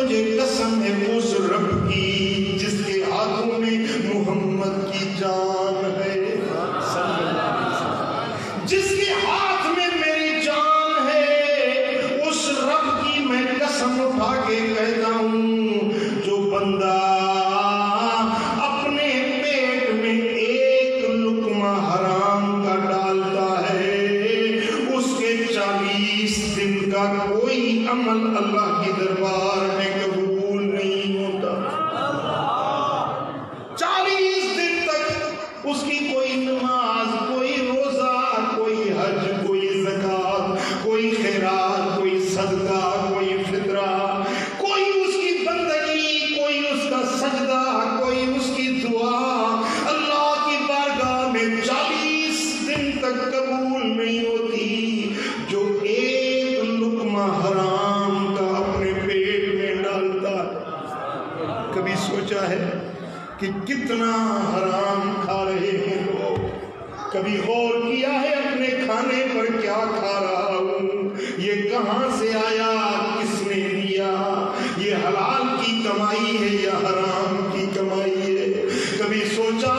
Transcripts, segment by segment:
مجھے قسم ہے اس رب کی جس کے ہاتھوں میں محمد کی جان ہے، جس کے ہاتھ میں میری جان ہے، اس رب کی میں قسم اٹھا کے کہتا ہوں، جو بندہ اپنے پیٹ میں ایک لقمہ حرام کا ڈالتا ہے، اس کے 40 دن کا کوئی عمل اللہ کے دربار میں قبول نہیں ہوتا۔ 40 دن تک اس کی کوئی نماز، کوئی روزہ، کوئی حج، کوئی زکات، کوئی خیرات، کوئی صدقہ، کوئی فطرہ، کوئی اس کی بندگی، کوئی اس کا سجدہ، کوئی اس کی دعا اللہ کی بارگاہ میں 40 دن تک قبول نہیں ہوتی، جو ایک لقمہ حرام کا اپنے پیٹ میں ڈالتا ہے۔ کبھی سوچا ہے کہ کتنا حرام کھا رہے ہیں لوگ؟ کبھی غور کیا ہے اپنے کھانے پر کیا کھا رہا ہوں؟ یہ کہاں سے آیا؟ کس نے دیا؟ یہ حلال کی کمائی ہے یا حرام کی کمائی ہے؟ کبھی سوچا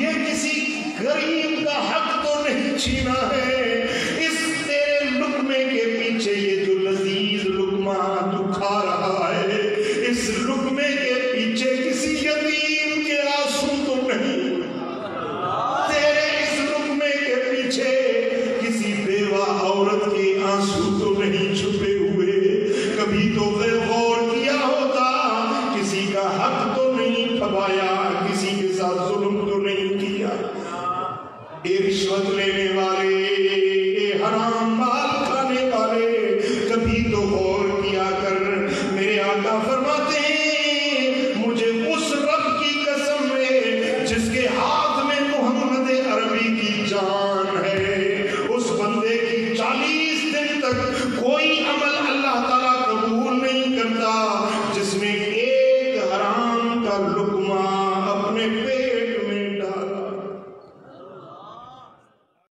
یہ کسی غریب کا حق تو نہیں چھینا ہے؟ اس تیرے لقمے کے پیچھے یہ جو لذیذ لقمہ تو کھا رہا ہے، اس لقمے کے پیچھے کسی یتیم کے آنسو تو نہیں؟ تیرے اس لقمے کے پیچھے کسی بیوہ عورت کے آنسو تو نہیں چھپے ہوئے؟ کبھی تو غور کیا ہوتا، کسی کا حق تو نہیں کھوایا، کسی کے ساتھ ظلم تو نہیں کیا؟ اے رشوت لینے والے، اے حرام مال کھانے والے، کبھی تو غور کیا کر۔ میرے آقا فرماتے ہیں، مجھے اس رب کی قسم ہے جس کے ہاتھ میں محمد عربی کی جان ہے، اس بندے کی 40 دن تک کوئی عمل اللہ تعالیٰ قبول نہیں کرتا جس میں ایک حرام کا لقمہ اپنے پیٹ